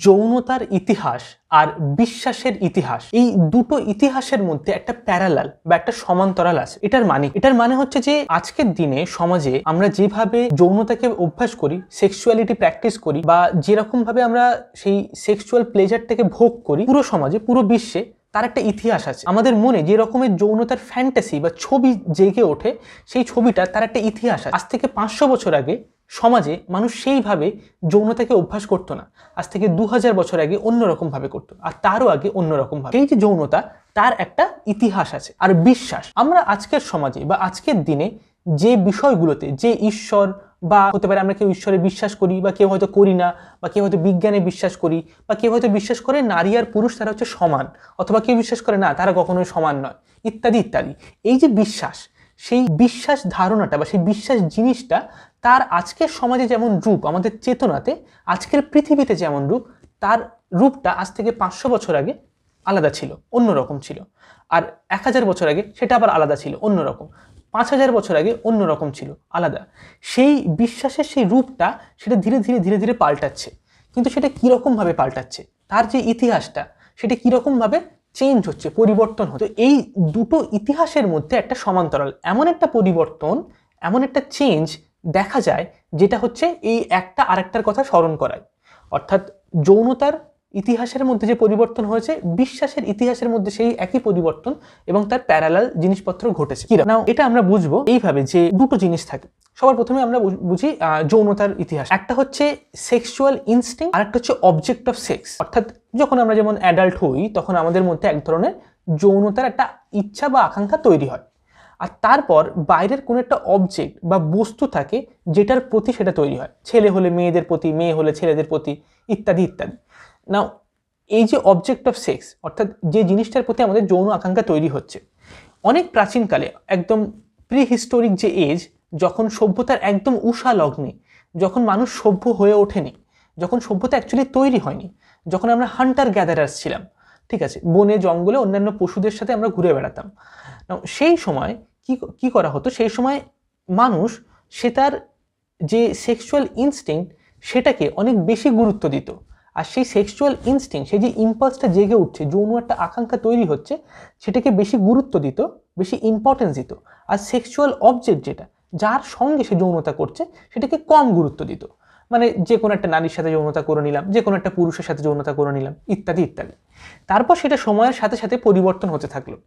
যৌনতার ইতিহাস আর বিশ্বাসের ইতিহাস, এই দুটো ইতিহাসের মধ্যে একটা প্যারালাল বা একটা সমান্তরাল আছে। এটার মানে হচ্ছে যে আজকের দিনে সমাজে আমরা যেভাবে যৌনতাকে অভ্যাস করি, সেক্সুয়ালিটি প্র্যাকটিস করি, বা যেরকম ভাবে আমরা সেই সেক্সুয়াল প্লেজারটাকে ভোগ করি, পুরো সমাজে পুরো বিশ্বে তার একটা ইতিহাস আছে। আমাদের মনে যে রকমের যৌনতার ফ্যান্টাসি বা ছবি জেগে ওঠে, সেই ছবিটা তার একটা ইতিহাস আছে। আজ থেকে 500 বছর আগে সমাজে মানুষ সেইভাবে যৌনতাকে অভ্যাস করতো না। আজ থেকে 2000 বছর আগে অন্যরকম ভাবে করতো, আর তারও আগে অন্যরকম ভাবে। এই যে যৌনতা, তার একটা ইতিহাস আছে। আর বিশ্বাস, আমরা আজকের সমাজে বা আজকের দিনে যে বিষয়গুলোতে, যে ঈশ্বর বা হতে পারে আমরা কেউ ঈশ্বরে বিশ্বাস করি, বা কেউ হয়তো করি না, বা কেউ হয়তো বিজ্ঞানে বিশ্বাস করি, বা কেউ হয়তো বিশ্বাস করে নারী আর পুরুষ তারা হচ্ছে সমান, অথবা কেউ বিশ্বাস করে না তারা কখনোই সমান নয়, ইত্যাদি ইত্যাদি। এই যে বিশ্বাস, সেই বিশ্বাস ধারণাটা বা সেই বিশ্বাস জিনিসটা তার আজকের সমাজে যেমন রূপ, আমাদের চেতনাতে আজকের পৃথিবীতে যেমন রূপ, তার রূপটা আজ থেকে 500 বছর আগে আলাদা ছিল, অন্যরকম ছিল। আর 1000 বছর আগে সেটা আবার আলাদা ছিল, অন্যরকম। 5000 বছর আগে অন্যরকম ছিল, আলাদা। সেই বিশ্বাসের সেই রূপটা, সেটা ধীরে ধীরে ধীরে ধীরে পাল্টাচ্ছে। কিন্তু সেটা কীরকমভাবে পাল্টাচ্ছে, তার যে ইতিহাসটা, সেটা কীরকমভাবে চেঞ্জ হচ্ছে, পরিবর্তন হচ্ছে। এই দুটো ইতিহাসের মধ্যে একটা সমান্তরাল, এমন একটা পরিবর্তন, এমন একটা চেঞ্জ দেখা যায়, যেটা হচ্ছে এই একটা আরেকটার কথা স্মরণ করায়। অর্থাৎ যৌনতার ইতিহাসের মধ্যে যে পরিবর্তন হয়েছে, বিশ্বাসের ইতিহাসের মধ্যে সেই একই পরিবর্তন এবং তার প্যারালাল জিনিসপত্র ঘটেছে। নাও এটা আমরা বুঝবো এইভাবে যে দুটো জিনিস থাকে। সবার প্রথমে আমরা বুঝি যৌনতার ইতিহাস। একটা হচ্ছে সেক্সুয়াল ইনস্টিংক্ট, আর একটা হচ্ছে অবজেক্ট অফ সেক্স। অর্থাৎ যখন আমরা যেমন অ্যাডাল্ট হই, তখন আমাদের মধ্যে এক ধরনের যৌনতার একটা ইচ্ছা বা আকাঙ্ক্ষা তৈরি হয়, আর তারপর বাইরের কোনো একটা অবজেক্ট বা বস্তু থাকে যেটার প্রতি সেটা তৈরি হয়। ছেলে হলে মেয়েদের প্রতি, মেয়ে হলে ছেলেদের প্রতি, ইত্যাদি ইত্যাদি। নাও এই যে অবজেক্ট অফ সেক্স, অর্থাৎ যে জিনিসটার প্রতি আমাদের যৌন আকাঙ্ক্ষা তৈরি হচ্ছে, অনেক প্রাচীনকালে, একদম প্রিহিস্টোরিক যে এজ, যখন সভ্যতার একদম উষা লগ্নে, যখন মানুষ সভ্য হয়ে ওঠেনি, যখন সভ্যতা অ্যাকচুয়ালি তৈরি হয়নি, যখন আমরা হান্টার গ্যাদারার্স ছিলাম, ঠিক আছে, বনে জঙ্গলে অন্যান্য পশুদের সাথে আমরা ঘুরে বেড়াতাম, সেই সময় কি করা হতো, সেই সময় মানুষ সে তার যে সেক্সুয়াল ইনস্টিংক্ট, সেটাকে অনেক বেশি গুরুত্ব দিত। আর সেই সেক্সুয়াল ইনস্টিংক্ট, সেই যে ইম্পালসটা জেগে উঠছে, যৌন একটা আকাঙ্ক্ষা তৈরি হচ্ছে, সেটাকে বেশি গুরুত্ব দিত, বেশি ইম্পর্টেন্স দিত। আর সেক্সুয়াল অবজেক্ট যেটা, যার সঙ্গে সে যৌনতা করছে, সেটাকে কম গুরুত্ব দিত। মানে যে কোনো একটা নারীর সাথে যৌনতা করে নিলাম, যে কোনো একটা পুরুষের সাথে যৌনতা করে নিলাম, ইত্যাদি ইত্যাদি। তারপর সেটা সময়ের সাথে সাথে পরিবর্তন হতে থাকলো।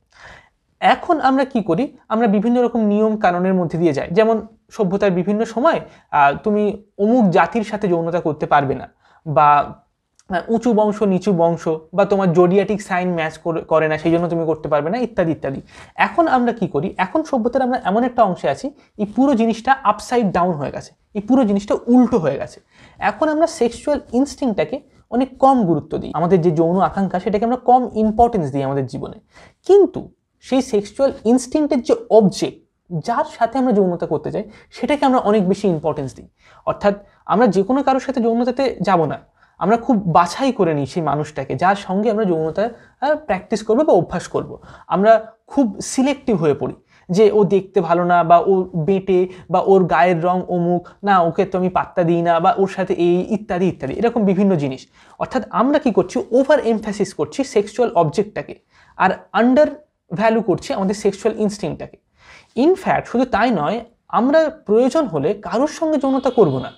এখন আমরা কি করি, আমরা বিভিন্ন রকম নিয়ম কানুনের মধ্যে দিয়ে যাই। যেমন সভ্যতার বিভিন্ন সময় তুমি অমুক জাতির সাথে যৌনতা করতে পারবে না, বা উঁচু বংশ নিচু বংশ, বা তোমার জোডিয়াটিক সাইন ম্যাচ করে না, সেই জন্য তুমি করতে পারবে না, ইত্যাদি ইত্যাদি। এখন আমরা কি করি, এখন সভ্যতার আমরা এমন একটা অংশে আছি, এই পুরো জিনিসটা আপসাইড ডাউন হয়ে গেছে, এই পুরো জিনিসটা উল্টো হয়ে গেছে। এখন আমরা সেক্সুয়াল ইনস্টিংক্টটাকে অনেক কম গুরুত্ব দিই, আমাদের যে যৌন আকাঙ্ক্ষা সেটাকে আমরা কম ইম্পর্টেন্স দিই আমাদের জীবনে। কিন্তু সেই সেক্সুয়াল ইনস্টিংক্টের যে অবজেক্ট, যার সাথে আমরা যৌনতা করতে চাই, সেটাকে আমরা অনেক বেশি ইম্পর্টেন্স দিই। অর্থাৎ আমরা যে কোনো কারোর সাথে যৌনতাতে যাব না, আমরা খুব বাছাই করে নিই সেই মানুষটাকে, যার সঙ্গে আমরা যৌনতা প্র্যাকটিস করবো বা অভ্যাস করব। আমরা খুব সিলেক্টিভ হয়ে পড়ি, যে ও দেখতে ভালো না, বা ও বেঁটে, বা ওর গায়ের রং অমুক না, ওকে তো আমি পাত্তা দিই না, বা ওর সাথে এই ইত্যাদি ইত্যাদি, এরকম বিভিন্ন জিনিস। অর্থাৎ আমরা কি করছি, ওভার এমফ্যাসিস করছি সেক্সুয়াল অবজেক্টটাকে, আর আন্ডার ভ্যালু করছি আমাদের সেক্সুয়াল ইনস্টিংক্টটাকে। ইনফ্যাক্ট শুধু তাই নয়, আমরা প্রয়োজন হলে কারোর সঙ্গে যৌনতা করব না,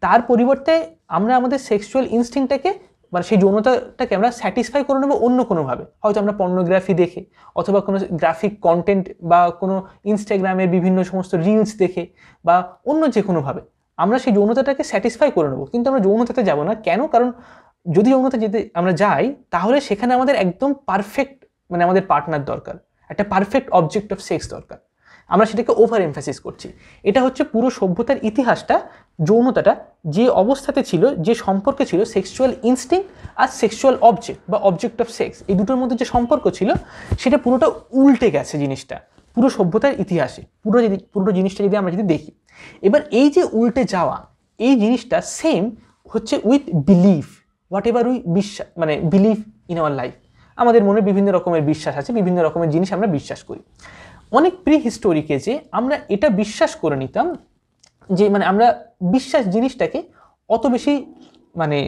তার পরিবর্তে আমরা আমাদের সেক্সুয়াল ইনস্টিংক্টটাকে, মানে সেই যৌনতাটাকে আমরা স্যাটিসফাই করে নেবো অন্য কোনোভাবে। হয়তো আমরা পর্নোগ্রাফি দেখে, অথবা কোনো গ্রাফিক কন্টেন্ট, বা কোনো ইনস্টাগ্রামের বিভিন্ন সমস্ত রিলস দেখে, বা অন্য যে কোনোভাবে আমরা সেই যৌনতাটাকে স্যাটিসফাই করে নেবো। কিন্তু আমরা যৌনতাতে যাব না। কেন? কারণ যদি যৌনতা যেতে আমরা যাই, তাহলে সেখানে আমাদের একদম পারফেক্ট, মানে আমাদের পার্টনার দরকার, একটা পারফেক্ট অবজেক্ট অফ সেক্স দরকার। আমরা সেটাকে ওভার এমফ্যাসিস করছি। এটা হচ্ছে পুরো সভ্যতার ইতিহাসটা। যৌনতাটা যে অবস্থাতে ছিল, যে সম্পর্কে ছিল সেক্সুয়াল ইনস্টিংক্ট আর সেক্সুয়াল অবজেক্ট বা অবজেক্ট অফ সেক্স, এই দুটোর মধ্যে যে সম্পর্ক ছিল, সেটা পুরোটা উল্টে গেছে জিনিসটা পুরো সভ্যতার ইতিহাসে। পুরো জিনিসটা যদি আমরা দেখি, এবার এই যে উল্টে যাওয়া, এই জিনিসটা সেম হচ্ছে with belief, what ever we বিশ্বাস, মানে বিলিভ ইন আওয়ার লাইফ। আমাদের মনে বিভিন্ন রকমের বিশ্বাস আছে, বিভিন্ন রকমের জিনিস আমরা বিশ্বাস করি। অনেক প্রিহিস্টোরিকে যে আমরা এটা বিশ্বাস করে নিতাম, যে মানে আমরা বিশ্বাস জিনিসটাকে অত বেশি মানে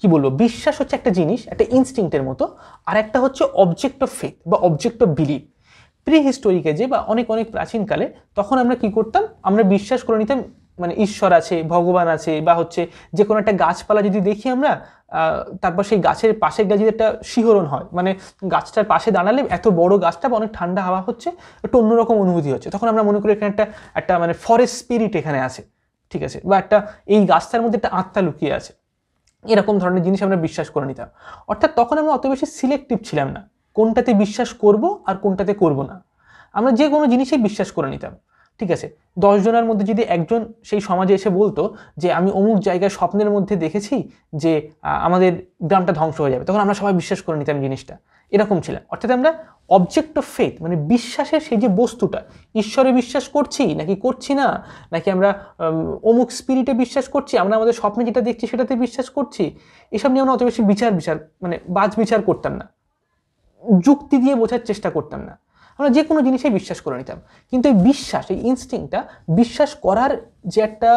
কি বলবো, বিশ্বাস হচ্ছে একটা জিনিস, একটা ইনস্টিংক্টের মতো, আর একটা হচ্ছে অবজেক্ট অফ ফেথ বা object of belief. Prehistoric এজে বা অনেক অনেক প্রাচীনকালে তখন আমরা কি করতাম, আমরা বিশ্বাস করে নিতাম মানে ঈশ্বর আছে, ভগবান আছে, বা হচ্ছে যে কোনো একটা গাছপালা যদি দেখি আমরা, তারপর সেই গাছের পাশে গেলে যদি একটা শিহরণ হয়, মানে গাছটার পাশে দাঁড়ালে এত বড় গাছটা বা অনেক ঠান্ডা হাওয়া হচ্ছে, একটু অন্যরকম অনুভূতি হচ্ছে, তখন আমরা মনে করি এখানে একটা একটা মানে ফরেস্ট স্পিরিট এখানে আছে, ঠিক আছে, বা একটা এই গাছটার মধ্যে একটা আত্মা লুকিয়ে আছে, এরকম ধরনের জিনিস আমরা বিশ্বাস করে নিতাম। অর্থাৎ তখন আমরা অত বেশি সিলেক্টিভ ছিলাম না কোনটাতে বিশ্বাস করব আর কোনটাতে করব না, আমরা যে কোনো জিনিসেই বিশ্বাস করে নিতাম, ঠিক আছে। 10 জনের মধ্যে যদি একজন সেই সমাজে এসে বলতো যে আমি অমুক জায়গায় স্বপ্নের মধ্যে দেখেছি যে আমাদের গ্রামটা ধ্বংস হয়ে যাবে, তখন আমরা সবাই বিশ্বাস করে নিতাম জিনিসটা, এরকম ছিলাম। অর্থাৎ আমরা অবজেক্ট অফ ফেথ মানে বিশ্বাসের সেই যে বস্তুটা, ঈশ্বরে বিশ্বাস করছি নাকি করছি না, নাকি আমরা অমুক স্পিরিটে বিশ্বাস করছি, আমরা আমাদের স্বপ্নে যেটা দেখছি সেটাতে বিশ্বাস করছি, এসব নিয়ে আমরা অত বেশি বিচার মানে বাজ বিচার করতাম না, যুক্তি দিয়ে বোঝার চেষ্টা করতাম না, আমরা যে কোনো জিনিসেই বিশ্বাস করে নিতাম। কিন্তু এই বিশ্বাস, এই ইনস্টিংক্টটা, বিশ্বাস করার যে একটা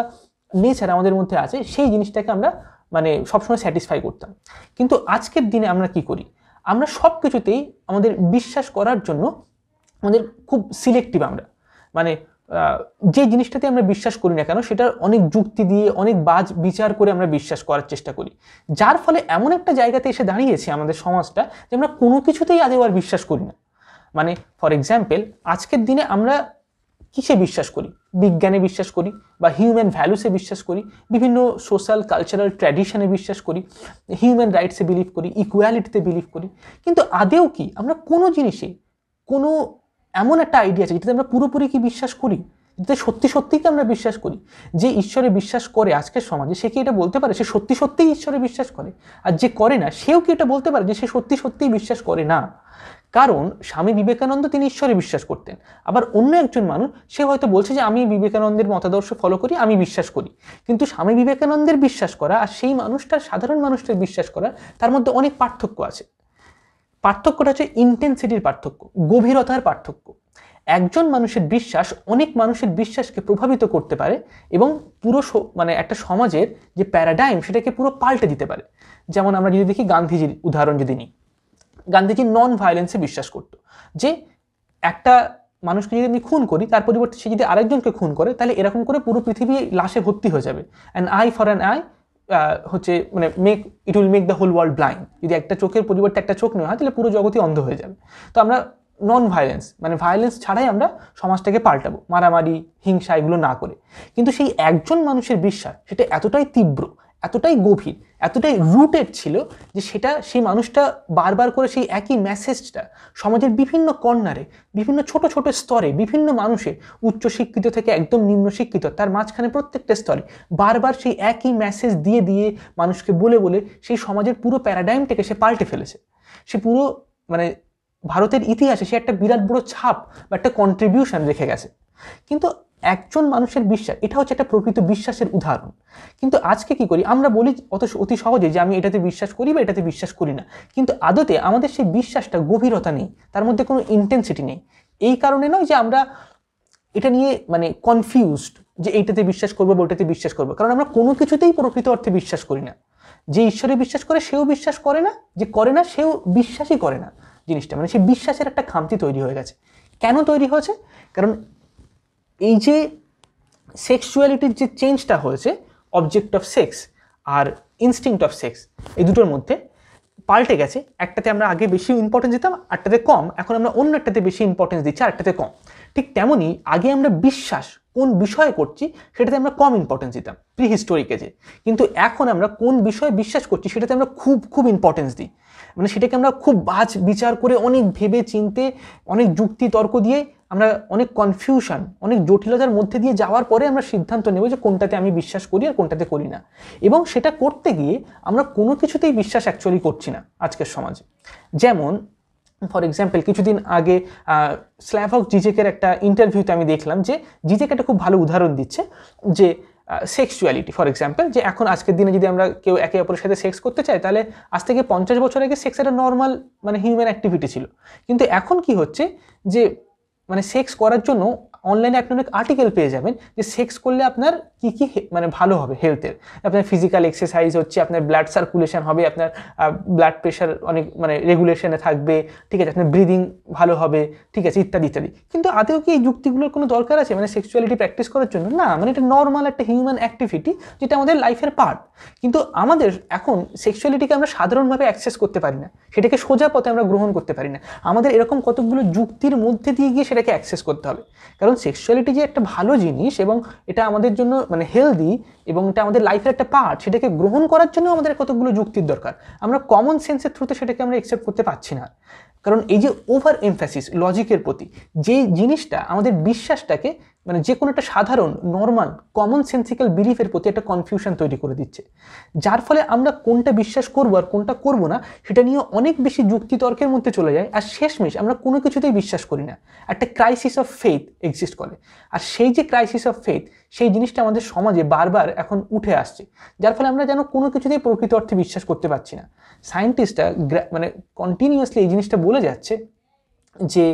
নেচার আমাদের মধ্যে আছে, সেই জিনিসটাকে আমরা মানে সবসময় স্যাটিসফাই করতাম। কিন্তু আজকের দিনে আমরা কি করি, আমরা সব কিছুতেই আমাদের বিশ্বাস করার জন্য আমাদের খুব সিলেক্টিভ, আমরা মানে যে জিনিসটাতে আমরা বিশ্বাস করি না কেন সেটার অনেক যুক্তি দিয়ে অনেক বাজ বিচার করে আমরা বিশ্বাস করার চেষ্টা করি, যার ফলে এমন একটা জায়গাতে এসে দাঁড়িয়েছে আমাদের সমাজটা যে আমরা কোনো কিছুতেই আদৌ আর বিশ্বাস করি না। মানে ফর এক্সাম্পল, আজকের দিনে আমরা কিসে বিশ্বাস করি, বিজ্ঞানে বিশ্বাস করি, বা হিউম্যান ভ্যালুসে বিশ্বাস করি, বিভিন্ন সোশ্যাল কালচারাল ট্র্যাডিশনে বিশ্বাস করি, হিউম্যান রাইটসে বিলিভ করি, ইকুয়ালিটিতে বিলিভ করি, কিন্তু আদেও কি আমরা কোনো জিনিসে কোনো এমন একটা আইডিয়া আছে যেটাতে আমরা পুরোপুরি কি বিশ্বাস করি, যেটাতে সত্যি সত্যিই কি আমরা বিশ্বাস করি? যে ঈশ্বরে বিশ্বাস করে আজকের সমাজে, সে কি এটা বলতে পারে সে সত্যি সত্যিই ঈশ্বরে বিশ্বাস করে? আর যে করে না সেও কি এটা বলতে পারে যে সে সত্যি সত্যিই বিশ্বাস করে না? কারণ স্বামী বিবেকানন্দ তিনি ঈশ্বরে বিশ্বাস করতেন, আবার অন্য একজন মানুষ সে হয়তো বলছে যে আমি বিবেকানন্দের মতাদর্শ ফলো করি, আমি বিশ্বাস করি, কিন্তু স্বামী বিবেকানন্দের বিশ্বাস করা আর সেই মানুষটার, সাধারণ মানুষটার বিশ্বাস করা, তার মধ্যে অনেক পার্থক্য আছে। পার্থক্যটা হচ্ছে ইন্টেন্সিটির পার্থক্য, গভীরতার পার্থক্য। একজন মানুষের বিশ্বাস অনেক মানুষের বিশ্বাসকে প্রভাবিত করতে পারে এবং পুরো মানে একটা সমাজের যে প্যারাডাইম সেটাকে পুরো পাল্টে দিতে পারে। যেমন আমরা যদি দেখি গান্ধীজির উদাহরণ যদি নিই, গান্ধীজি নন ভায়োলেন্সে বিশ্বাস করত, যে একটা মানুষকে যদি আমি খুন করি তার পরিবর্তে সে যদি আরেকজনকে খুন করে তাহলে এরকম করে পুরো পৃথিবী লাশে ভর্তি হয়ে যাবে, an eye for an eye হচ্ছে মানে it will make the whole world blind, যদি একটা চোখের পরিবর্তে একটা চোখ নেওয়া হয় তাহলে পুরো জগতই অন্ধ হয়ে যাবে। তো আমরা নন ভায়োলেন্স মানে ভায়োলেন্স ছাড়াই আমরা সমাজটাকে পাল্টাবো, মারামারি হিংসা এগুলো না করে। কিন্তু সেই একজন মানুষের বিশ্বাস সেটা এতটাই তীব্র, এতটাই গভীর, এতটাই রুটেড ছিল যে সেটা সেই মানুষটা বারবার করে সেই একই মেসেজটা সমাজের বিভিন্ন কর্নারে, বিভিন্ন ছোট ছোট স্তরে, বিভিন্ন মানুষের, উচ্চশিক্ষিত থেকে একদম নিম্ন শিক্ষিত, তার মাঝখানে প্রত্যেকটা স্তরে বারবার সেই একই মেসেজ দিয়ে দিয়ে মানুষকে বলে বলে সেই সমাজের পুরো প্যারাডাইমটাকে সে পাল্টে ফেলেছে। সে পুরো মানে ভারতের ইতিহাসে সে একটা বিরাট বড় ছাপ বা একটা কন্ট্রিবিউশন রেখে গেছে। কিন্তু একজন মানুষের বিশ্বাস, এটা হচ্ছে একটা প্রকৃত বিশ্বাসের উদাহরণ। কিন্তু আজকে কি করি, আমরা বলি অতি সহজে যে আমি এটাতে বিশ্বাস করি বা এটাতে বিশ্বাস করি না, কিন্তু আদতে আমাদের সেই বিশ্বাসটা গভীরতা নেই, তার মধ্যে কোনো ইন্টেন্সিটি নেই। এই কারণে নয় যে আমরা এটা নিয়ে মানে কনফিউজড যে এইটাতে বিশ্বাস করবো বা ওটাতে বিশ্বাস করবো, কারণ আমরা কোনো কিছুতেই প্রকৃত অর্থে বিশ্বাস করি না। যে ঈশ্বরে বিশ্বাস করে সেও বিশ্বাস করে না, যে করে না সেও বিশ্বাসই করে না। জিনিসটা মানে সেই বিশ্বাসের একটা খামতি তৈরি হয়ে গেছে। কেন তৈরি হয়েছে? কারণ এই যে সেক্সুয়ালিটির যে চেঞ্জটা হয়েছে, অবজেক্ট অফ সেক্স আর ইনস্টিংক্ট অফ সেক্স, এই দুটোর মধ্যে পাল্টে গেছে। একটাতে আমরা আগে বেশি ইম্পর্টেন্স দিতাম, আরটাতে কম, এখন আমরা অন্য একটাতে বেশি ইম্পর্টেন্স দিচ্ছি, আরটাতে কম। ঠিক তেমনই আগে আমরা বিশ্বাস কোন বিষয়ে করছি সেটাতে আমরা কম ইম্পর্টেন্স দিতাম প্রি হিস্টোরিক এজে, কিন্তু এখন আমরা কোন বিষয়ে বিশ্বাস করছি সেটাতে আমরা খুব খুব ইম্পর্টেন্স দিই। মানে সেটাকে আমরা খুব বাজ বিচার করে অনেক ভেবে চিনতে, অনেক যুক্তি তর্ক দিয়ে, আমরা অনেক কনফিউশন, অনেক জটিলতার মধ্যে দিয়ে যাওয়ার পরে আমরা সিদ্ধান্ত নেব যে কোনটাতে আমি বিশ্বাস করি আর কোনটাতে করি না। এবং সেটা করতে গিয়ে আমরা কোনো কিছুতেই বিশ্বাস অ্যাকচুয়ালি করছি না আজকের সমাজে। যেমন ফর এক্সাম্পল, কিছুদিন আগে স্ল্যাভক জিজেকের একটা ইন্টারভিউতে আমি দেখলাম যে জিজেক একটা খুব ভালো উদাহরণ দিচ্ছে যে সেক্সুয়ালিটি, ফর এক্সাম্পল, যে এখন আজকের দিনে যদি আমরা কেউ একে অপরের সাথে সেক্স করতে চাই তাহলে আজ থেকে 50 বছর আগে সেক্স একটা নর্মাল মানে হিউম্যান অ্যাক্টিভিটি ছিল, কিন্তু এখন কি হচ্ছে যে মানে সেক্স করার জন্য অনলাইনে আপনি অনেক আর্টিকেল পেয়ে যাবেন যে সেক্স করলে আপনার কি কি মানে ভালো হবে হেলথের। আপনার ফিজিক্যাল এক্সারসাইজ হচ্ছে, আপনার ব্লাড সার্কুলেশন হবে, আপনার ব্লাড প্রেশার অনেক মানে রেগুলেশনে থাকবে, ঠিক আছে, আপনার ব্রিদিং ভালো হবে, ঠিক আছে, ইত্যাদি ইত্যাদি। কিন্তু আদৌ কি এই যুক্তিগুলোর কোনো দরকার আছে মানে সেক্সুয়ালিটি প্র্যাকটিস করার জন্য? না, মানে এটা নর্মাল একটা হিউম্যান অ্যাক্টিভিটি যেটা আমাদের লাইফের পার্ট। কিন্তু আমাদের এখন সেক্সুয়ালিটিকে আমরা সাধারণভাবে অ্যাক্সেস করতে পারি না, সেটাকে সোজা পথে আমরা গ্রহণ করতে পারি না। আমাদের এরকম কতগুলো যুক্তির মধ্যে দিয়ে গিয়ে সেটাকে অ্যাক্সেস করতে হবে। কারণ সেক্সুয়ালিটি যে একটা ভালো জিনিস এবং এটা আমাদের জন্য মানে হেলদি এবং এটা আমাদের লাইফের একটা পার্ট, সেটাকে গ্রহণ করার জন্য আমাদের কতগুলো যুক্তির দরকার। আমরা কমন সেন্সের থ্রুতে সেটাকে আমরা অ্যাকসেপ্ট করতে পারছি না। কারণ এই যে ওভার এমফ্যাসিস লজিকের প্রতি, যে জিনিসটা আমাদের বিশ্বাসটাকে মানে যে কোনো একটা সাধারণ নর্মাল কমন সেন্সিক্যাল বিলিফের প্রতি একটা কনফিউশন তৈরি করে দিচ্ছে, যার ফলে আমরা কোনটা বিশ্বাস করবো আর কোনটা করবো না সেটা নিয়ে অনেক বেশি যুক্তিতর্কের মধ্যে চলে যায়। আর শেষমেশ আমরা কোনো কিছুতেই বিশ্বাস করি না, একটা ক্রাইসিস অফ ফেথ এক্সিস্ট করে। আর সেই যে ক্রাইসিস অফ ফেথ, সেই জিনিসটা আমাদের সমাজে বারবার এখন উঠে আসছে, যার ফলে আমরা যেন কোনো কিছুতেই প্রকৃত অর্থে বিশ্বাস করতে পারছি না। সায়েন্টিস্টরা মানে কন্টিনিউয়াসলি এই জিনিসটা বলে যাচ্ছে যে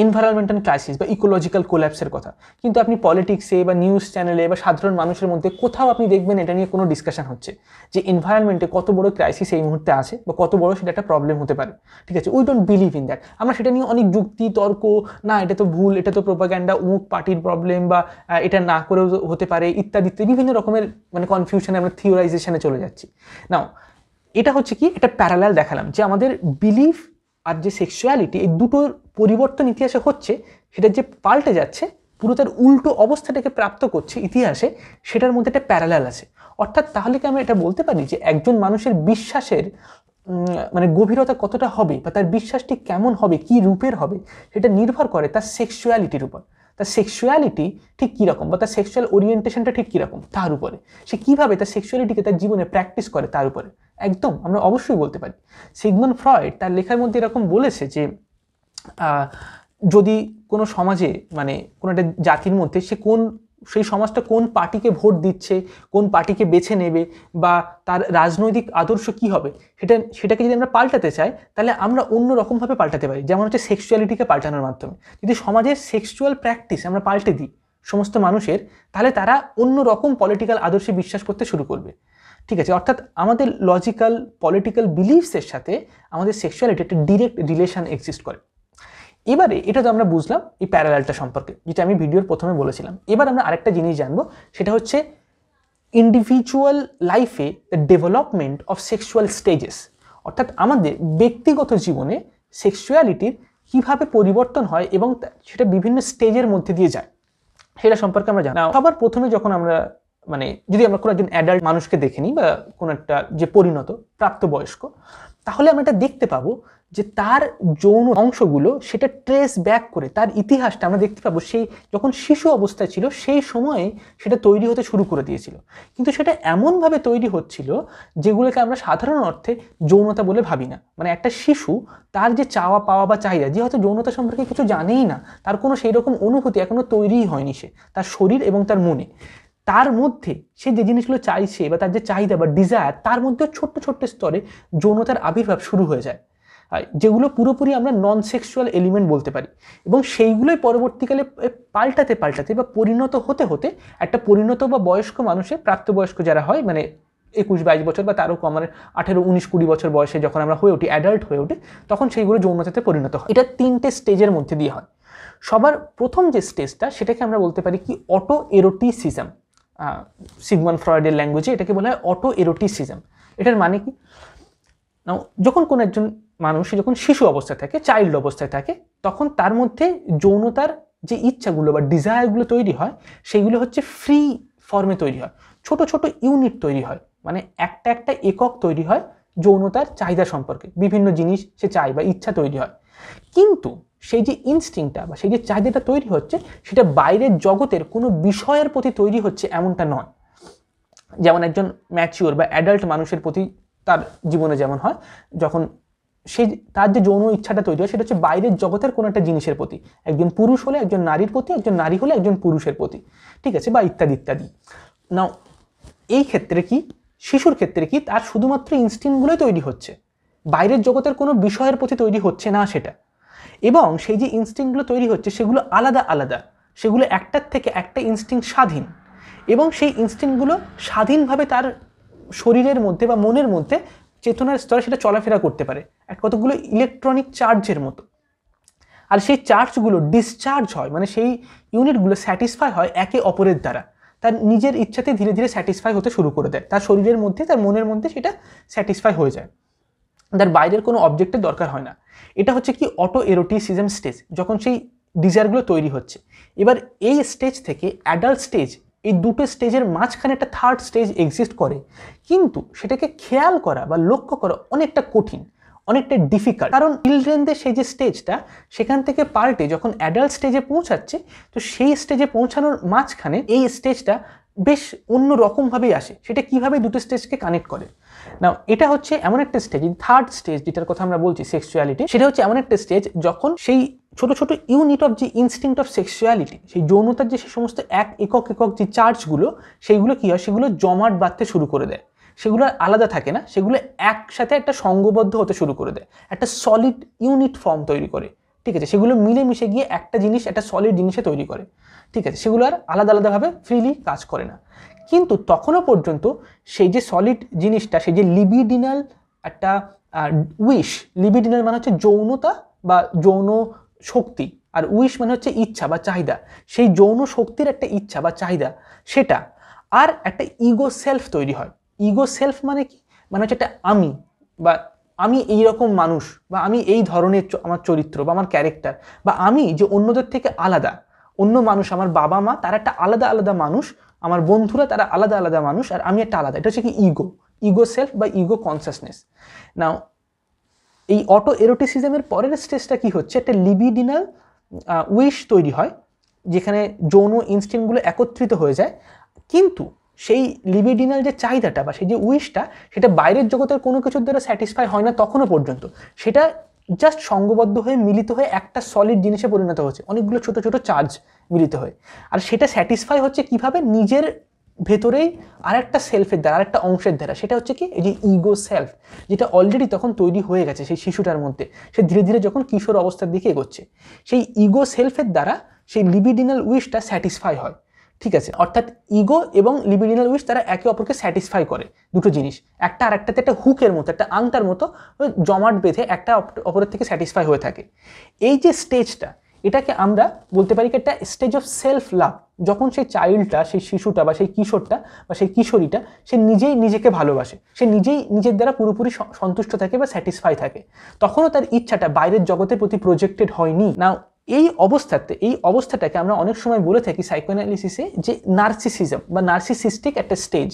এনভায়রনমেন্টাল ক্রাইসিস বা ইকোলজিক্যাল কোল্যাপসের কথা, কিন্তু আপনি পলিটিক্সে বা নিউজ চ্যানেলে বা সাধারণ মানুষের মধ্যে কোথাও আপনি দেখবেন এটা নিয়ে কোনো ডিসকাশন হচ্ছে যে এনভায়রনমেন্টে কত বড় ক্রাইসিস এই মুহূর্তে আছে বা কত বড় সেটা একটা প্রবলেম হতে পারে। ঠিক আছে, we don't believe in that. আমরা সেটা নিয়ে অনেক যুক্তি তর্ক, না এটা তো ভুল, এটা তো প্রোপাগ্যান্ডা, অমুক পার্টির প্রবলেম, বা এটা না করেও হতে পারে, ইত্যাদি ইত্যাদি বিভিন্ন রকমের মানে কনফিউশনে আমরা থিওরাইজেশনে চলে যাচ্ছি। নাও এটা হচ্ছে কি একটা প্যারালাল দেখালাম যে আমাদের বিলিফ আর যে সেক্সুয়ালিটি, এই দুটোর পরিবর্তন ইতিহাসে হচ্ছে, সেটা যে পাল্টে যাচ্ছে, পুরো তার উল্টো অবস্থাটাকে প্রাপ্ত করছে ইতিহাসে, সেটার মধ্যে একটা প্যারালাল আছে। অর্থাৎ তাহলে কি আমরা এটা বলতে পারি যে একজন মানুষের বিশ্বাসের মানে গভীরতা কতটা হবে বা তার বিশ্বাসটি কেমন হবে, কি রূপের হবে, সেটা নির্ভর করে তার সেক্সুয়ালিটির উপর। তার সেক্সুয়ালিটি ঠিক কীরকম বা তার সেক্সুয়াল ওরিয়েন্টেশনটা ঠিক কীরকম তার উপরে, সে কীভাবে তার সেক্সুয়ালিটিকে তার জীবনে প্র্যাকটিস করে তার উপরে একদম আমরা অবশ্যই বলতে পারি। সিগমন্ড ফ্রয়েড তার লেখার মধ্যে এরকম বলেছে যে যদি কোনো সমাজে মানে কোনো একটা জাতির মধ্যে সেই সমাজটা কোন পার্টিকে ভোট দিচ্ছে, কোন পার্টিকে বেছে নেবে বা তার রাজনৈতিক আদর্শ কী হবে, সেটাকে যদি আমরা পাল্টাতে চাই তাহলে আমরা অন্য রকমভাবে পাল্টাতে পারি। যেমন হচ্ছে সেক্সুয়ালিটিকে পাল্টানোর মাধ্যমে। যদি সমাজের সেক্সুয়াল প্র্যাকটিস আমরা পাল্টে দিই সমস্ত মানুষের, তাহলে তারা অন্য রকম পলিটিক্যাল আদর্শে বিশ্বাস করতে শুরু করবে। ঠিক আছে, অর্থাৎ আমাদের লজিক্যাল পলিটিক্যাল বিলিফসের সাথে আমাদের সেক্সুয়ালিটি একটা ডিরেক্ট রিলেশন এক্সিস্ট করে। এবারে এটা তো আমরা বুঝলাম এই প্যারালালটা সম্পর্কে, যেটা আমি ভিডিওর প্রথমে বলেছিলাম। এবার আমরা আরেকটা জিনিস জানবো, সেটা হচ্ছে ইন্ডিভিজুয়াল লাইফে the development of sexual stages. অর্থাৎ আমাদের ব্যক্তিগত জীবনে সেক্সুয়ালিটির কীভাবে পরিবর্তন হয় এবং সেটা বিভিন্ন স্টেজের মধ্যে দিয়ে যায়, সেটা সম্পর্কে আমরা জানি। সবার প্রথমে যখন আমরা মানে যদি আমরা কোনো একজন অ্যাডাল্ট মানুষকে দেখে নিই বা কোনো একটা যে পরিণত প্রাপ্তবয়স্ক, তাহলে আমরা এটা দেখতে পাবো যে তার যৌন অংশগুলো সেটা ট্রেস ব্যাক করে তার ইতিহাসটা আমরা দেখতে পাবো সেই যখন শিশু অবস্থায় ছিল সেই সময়ে সেটা তৈরি হতে শুরু করে দিয়েছিল। কিন্তু সেটা এমনভাবে তৈরি হচ্ছিল যেগুলোকে আমরা সাধারণ অর্থে যৌনতা বলে ভাবি না। মানে একটা শিশু তার যে চাওয়া পাওয়া বা চাহিদা, যে হয়তো যৌনতা সম্পর্কে কিছু জানেই না, তার কোনো সেই রকম অনুভূতি এখনো তৈরিই হয়নি সে তার শরীর এবং তার মনে, তার মধ্যে সে যে জিনিসগুলো চাইছে বা তার যে চাহিদা বা ডিজায়ার, তার মধ্যে ছোট্ট ছোট্ট স্তরে যৌনতার আবির্ভাব শুরু হয়ে যায়, যেগুলো পুরোপুরি আমরা নন সেক্সুয়াল এলিমেন্ট বলতে পারি। এবং সেইগুলোই পরবর্তীকালে পাল্টাতে পাল্টাতে বা পরিণত হতে হতে একটা পরিণত বা বয়স্ক মানুষের, প্রাপ্তবয়স্ক যারা হয় মানে 21-22 বছর বা তারও কম, মানে 18-19-20 বছর বয়সে যখন আমরা হয়ে উঠি, অ্যাডাল্ট হয়ে উঠি, তখন সেইগুলো যৌনতাতে পরিণত হয়। এটা 3টে স্টেজের মধ্যে দিয়ে হয়। সবার প্রথম যে স্টেজটা, সেটাকে আমরা বলতে পারি কি অটো এরোটিসিজম। সিগমন্ড ফ্রয়েডের ল্যাঙ্গুয়েজে এটাকে বলা হয় অটো এরোটিসিজম। এটার মানে কি, যখন কোনো একজন মানুষ যখন শিশু অবস্থায় থাকে, চাইল্ড অবস্থায় থাকে, তখন তার মধ্যে যৌনতার যে ইচ্ছাগুলো বা ডিজায়ারগুলো তৈরি হয়, সেইগুলো হচ্ছে ফ্রি ফর্মে তৈরি হয়, ছোট ছোট ইউনিট তৈরি হয়, মানে একটা একটা একক তৈরি হয় যৌনতার চাহিদা সম্পর্কে, বিভিন্ন জিনিস সে চায় বা ইচ্ছা তৈরি হয়। কিন্তু সেই যে ইনস্টিংক্টটা বা সেই যে চাহিদাটা তৈরি হচ্ছে, সেটা বাইরের জগতের কোনো বিষয়ের প্রতি তৈরি হচ্ছে এমনটা নয়। যেমন একজন ম্যাচিওর বা অ্যাডাল্ট মানুষের প্রতি তার জীবনে যেমন হয়, যখন সেই তার যে যৌন ইচ্ছাটা তৈরি হয়, সেটা হচ্ছে বাইরের জগতের কোনো একটা জিনিসের প্রতি, একজন পুরুষ হলে একজন নারীর প্রতি, একজন নারী হলে একজন পুরুষের প্রতি, ঠিক আছে, বা ইত্যাদি ইত্যাদি। নাও এই ক্ষেত্রে কি, শিশুর ক্ষেত্রে কি, তার শুধুমাত্র ইনস্টিংক্টগুলোই তৈরি হচ্ছে, বাইরের জগতের কোনো বিষয়ের প্রতি তৈরি হচ্ছে না সেটা। এবং সেই যে ইনস্টিংক্টগুলো তৈরি হচ্ছে সেগুলো আলাদা আলাদা, সেগুলো একটার থেকে একটা ইনস্টিংক্ট স্বাধীন, এবং সেই ইনস্টিংক্টগুলো স্বাধীনভাবে তার শরীরের মধ্যে বা মনের মধ্যে চেতনার স্তরে সেটা চলাফেরা করতে পারে কতগুলো ইলেকট্রনিক চার্জের মতো। আর সেই চার্জগুলো ডিসচার্জ হয়, মানে সেই ইউনিটগুলো স্যাটিসফাই হয় একে অপরের দ্বারা, তার নিজের ইচ্ছাতে ধীরে ধীরে স্যাটিসফাই হতে শুরু করে দেয়, তার শরীরের মধ্যে তার মনের মধ্যে সেটা স্যাটিসফাই হয়ে যায়, তার বাইরের কোনো অবজেক্টের দরকার হয় না। এটা হচ্ছে কি অটো এরোটিসিজম স্টেজ, যখন সেই ডিজায়ারগুলো তৈরি হচ্ছে। এবার এই স্টেজ থেকে অ্যাডাল্ট স্টেজ, এই দুটো স্টেজের মাঝখানে একটা থার্ড স্টেজ এক্সিস্ট করে, কিন্তু সেটাকে খেয়াল করা বা লক্ষ্য করা অনেকটা কঠিন, অনেকটা ডিফিকাল্ট। কারণ চিলড্রেনদের সেই যে স্টেজটা, সেখান থেকে পাল্টে যখন অ্যাডাল্ট স্টেজে পৌঁছাচ্ছে, তো সেই স্টেজে পৌঁছানোর মাঝখানে এই স্টেজটা বেশ অন্য রকমভাবেই আসে। সেটা কিভাবে দুটো স্টেজকে কানেক্ট করে না, এটা হচ্ছে এমন একটা স্টেজ, থার্ড স্টেজ যেটার কথা আমরা বলছি সেক্সুয়ালিটি, সেটা হচ্ছে এমন একটা স্টেজ যখন সেই ছোট ছোট ইউনিট অফ যে ইনস্টিংক্ট অফ সেক্সুয়ালিটি, সেই যৌনতার যে সেই সমস্ত একক যে চার্জগুলো, সেইগুলো কি হয়, সেগুলো জমাট বাঁধতে শুরু করে দেয়, সেগুলো আলাদা থাকে না, সেগুলো একসাথে একটা সঙ্গবদ্ধ হতে শুরু করে দেয়, একটা সলিড ইউনিট ফর্ম তৈরি করে, ঠিক আছে, সেগুলো মিলেমিশে গিয়ে একটা জিনিস, একটা সলিড জিনিসে তৈরি করে, ঠিক আছে, সেগুলো আর আলাদা আলাদাভাবে ফ্রিলি কাজ করে না। কিন্তু তখনও পর্যন্ত সেই যে সলিড জিনিসটা, সেই যে লিবিডিনাল একটা উইশ, লিবিডিনাল মানে হচ্ছে যৌনতা বা যৌন শক্তি, আর উইশ মানে হচ্ছে ইচ্ছা বা চাহিদা, সেই যৌন শক্তির একটা ইচ্ছা বা চাহিদা, সেটা আর একটা ইগো সেলফ তৈরি হয়। ইগো সেলফ মানে কি, মানে হচ্ছে একটা আমি, বা আমি এইরকম মানুষ, বা আমি এই ধরনের আমার চরিত্র বা আমার ক্যারেক্টার, বা আমি যে অন্যদের থেকে আলাদা, অন্য মানুষ, আমার বাবা মা তারা একটা আলাদা আলাদা মানুষ, আমার বন্ধুরা তারা আলাদা আলাদা মানুষ, আর আমি একটা আলাদা, এটা হচ্ছে কি ইগো সেলফ বা ইগো কনসাসনেস। নাও এই অটো এরোটিসিজমের পরের স্টেজটা কি হচ্ছে, একটা লিবিডিনাল উইশ তৈরি হয়, যেখানে যৌন ইনস্টিংক্টগুলো একত্রিত হয়ে যায়, কিন্তু সেই লিবিডিনাল যে চাহিদাটা বা সেই যে উইশটা, সেটা বাইরের জগতের কোনো কিছুর দ্বারা স্যাটিসফাই হয় না তখনও পর্যন্ত, সেটা জাস্ট সঙ্গবদ্ধ হয়ে মিলিত হয়ে একটা সলিড জিনিসে পরিণত হচ্ছে, অনেকগুলো ছোট ছোট চার্জ মিলিত হয়ে। আর সেটা স্যাটিসফাই হচ্ছে কিভাবে, নিজের ভেতরেই আরেকটা সেলফের দ্বারা, আরেকটা অংশের দ্বারা, সেটা হচ্ছে কি এই যে ইগো সেলফ, যেটা অলরেডি তখন তৈরি হয়ে গেছে সেই শিশুটার মধ্যে, সে ধীরে ধীরে যখন কিশোর অবস্থার দিকে এগোচ্ছে, সেই ইগো সেলফের দ্বারা সেই লিবিডিনাল উইশটা স্যাটিসফাই হয়, ঠিক আছে। অর্থাৎ ইগো এবং লিবিডিনাল উইশ তারা একে অপরকে স্যাটিসফাই করে, দুটো জিনিস একটা আর একটাতে একটা হুকের মতো, একটা আংটার মতো জমাট বেঁধে একটা অপরের থেকে স্যাটিসফাই হয়ে থাকে। এই যে স্টেজটা, এটাকে আমরা বলতে পারি একটা স্টেজ অফ সেলফ লাভ, যখন সেই চাইল্ডটা, সেই শিশুটা বা সেই কিশোরটা বা সেই কিশোরীটা, সে নিজেই নিজেকে ভালোবাসে, সে নিজেই নিজের দ্বারা পুরোপুরি সন্তুষ্ট থাকে বা স্যাটিসফাই থাকে, তখনও তার ইচ্ছাটা বাইরের জগতের প্রতি প্রজেক্টেড হয়নি। না, এই অবস্থাটাকে আমরা অনেক সময় বলে থাকি সাইকোঅ্যানালিসিসে যে নার্সিসিজম বা নার্সিসিস্টিক একটা স্টেজ।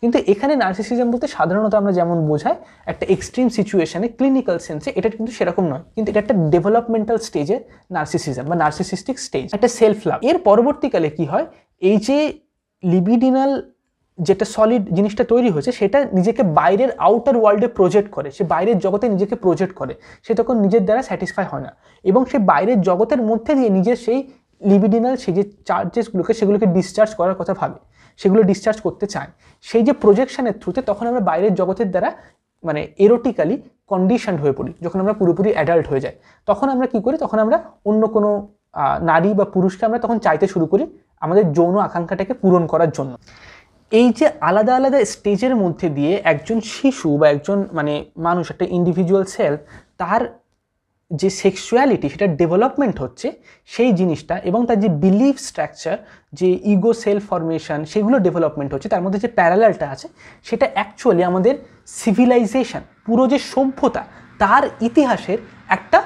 কিন্তু এখানে নার্সিসিজম বলতে সাধারণত আমরা যেমন বোঝাই একটা এক্সট্রিম সিচুয়েশনে, ক্লিনিক্যাল সেন্সে, এটা কিন্তু সেরকম নয়, কিন্তু এটা একটা ডেভেলপমেন্টাল স্টেজে নার্সিসিজম বা নার্সিসিস্টিক স্টেজ, একটা সেলফ লাভ। এর পরবর্তীকালে কি হয়, এই যে লিবিডিনাল যেটা সলিড জিনিসটা তৈরি হয়েছে, সেটা নিজেকে বাইরের আউটার ওয়ার্ল্ডে প্রজেক্ট করে, সে বাইরের জগতে নিজেকে প্রজেক্ট করে, সে তখন নিজের দ্বারা স্যাটিসফাই হয় না, এবং সে বাইরের জগতের মধ্যে দিয়ে নিজের সেই লিবিডিনাল সেই যে চার্জেসগুলোকে, সেগুলোকে ডিসচার্জ করার কথা ভাবে, সেগুলো ডিসচার্জ করতে চায়। সেই যে প্রজেকশনের থ্রুতে তখন আমরা বাইরের জগতের দ্বারা মানে এরোটিক্যালি কন্ডিশনড হয়ে পড়ি। যখন আমরা পুরোপুরি অ্যাডাল্ট হয়ে যাই, তখন আমরা কি করি, তখন আমরা অন্য কোনো নারী বা পুরুষকে আমরা তখন চাইতে শুরু করি আমাদের যৌন আকাঙ্ক্ষাটাকে পূরণ করার জন্য। এই যে আলাদা আলাদা স্টেজের মধ্যে দিয়ে একজন শিশু বা একজন মানে মানুষ, একটা ইন্ডিভিজুয়াল সেলফ, তার যে সেক্সুয়ালিটি সেটা ডেভেলপমেন্ট হচ্ছে সেই জিনিসটা, এবং তার যে বিলিফ স্ট্রাকচার, যে ইগো সেলফ ফরমেশন, সেগুলো ডেভেলপমেন্ট হচ্ছে, তার মধ্যে যে প্যারালালটা আছে, সেটা অ্যাকচুয়ালি আমাদের সিভিলাইজেশন, পুরো যে সভ্যতা, তার ইতিহাসের একটা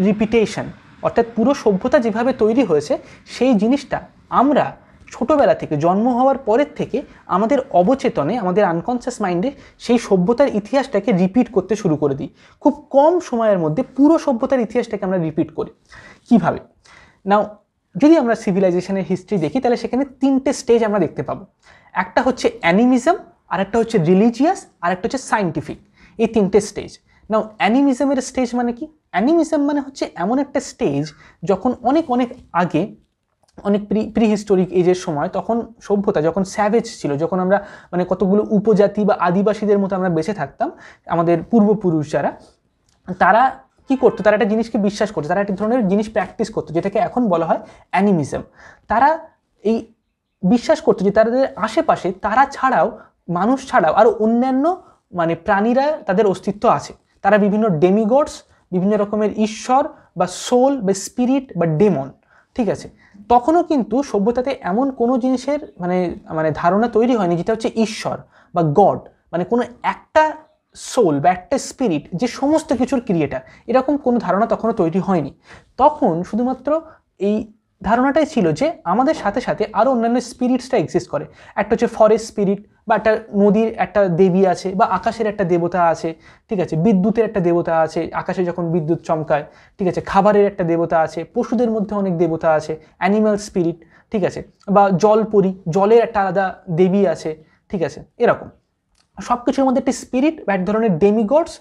রিপিটেশন। অর্থাৎ পুরো সভ্যতা যেভাবে তৈরি হয়েছে, সেই জিনিসটা আমরা ছোটোবেলা থেকে, জন্ম হওয়ার পরের থেকে আমাদের অবচেতনে, আমাদের আনকনসিয়াস মাইন্ডে সেই সভ্যতার ইতিহাসটাকে রিপিট করতে শুরু করে দিই। খুব কম সময়ের মধ্যে পুরো সভ্যতার ইতিহাসটাকে আমরা রিপিট করি। কিভাবে? নাও যদি আমরা সিভিলাইজেশনের হিস্ট্রি দেখি, তাহলে সেখানে তিনটে স্টেজ আমরা দেখতে পাবো। একটা হচ্ছে অ্যানিমিজম, আর একটা হচ্ছে রিলিজিয়াস, আর একটা হচ্ছে সায়েন্টিফিক। এই তিনটে স্টেজ। নাও অ্যানিমিজমের স্টেজ মানে কি? অ্যানিমিজম মানে হচ্ছে এমন একটা স্টেজ যখন অনেক অনেক আগে, অনেক প্রিহিস্টোরিক এজের সময়, তখন সভ্যতা যখন স্যাভেজ ছিল, যখন আমরা মানে কতগুলো উপজাতি বা আদিবাসীদের মতো আমরা বেঁচে থাকতাম, আমাদের পূর্বপুরুষ যারা, তারা কি করতো, তারা একটা জিনিসকে বিশ্বাস করতো, তারা একটা ধরনের জিনিস প্র্যাকটিস করতো যেটাকে এখন বলা হয় অ্যানিমিজম। তারা এই বিশ্বাস করতো যে তাদের আশেপাশে তারা ছাড়াও, মানুষ ছাড়াও আরও অন্যান্য মানে প্রাণীরা তাদের অস্তিত্ব আছে। তারা বিভিন্ন ডেমিগডস, বিভিন্ন রকমের ঈশ্বর বা সোল বা স্পিরিট বা ডেমন, ঠিক আছে। তখনও কিন্তু সভ্যতাতে এমন কোনো জিনিসের মানে মানে ধারণা তৈরি হয়নি যেটা হচ্ছে ঈশ্বর বা গড, মানে কোনো একটা সোল বা একটা স্পিরিট যে সমস্ত কিছুর ক্রিয়েটার, এরকম কোনো ধারণা তখনও তৈরি হয়নি। তখন শুধুমাত্র এই ধারণাটাই ছিল যে আমাদের সাথে সাথে আরও অন্যান্য স্পিরিটসটা এক্সিস্ট করে। একটা হচ্ছে ফরেস্ট স্পিরিট, বা একটা নদীর একটা দেবী আছে, বা আকাশের একটা দেবতা আছে, ঠিক আছে, বিদ্যুতের একটা দেবতা আছে, আকাশে যখন বিদ্যুৎ চমকায়, ঠিক আছে, খাবারের একটা দেবতা আছে, পশুদের মধ্যে অনেক দেবতা আছে, অ্যানিম্যাল স্পিরিট, ঠিক আছে, বা জলপরি, জলের একটা আলাদা দেবী আছে, ঠিক আছে। এরকম সব কিছুর মধ্যে একটি স্পিরিট বা এক ধরনের ডেমিগডস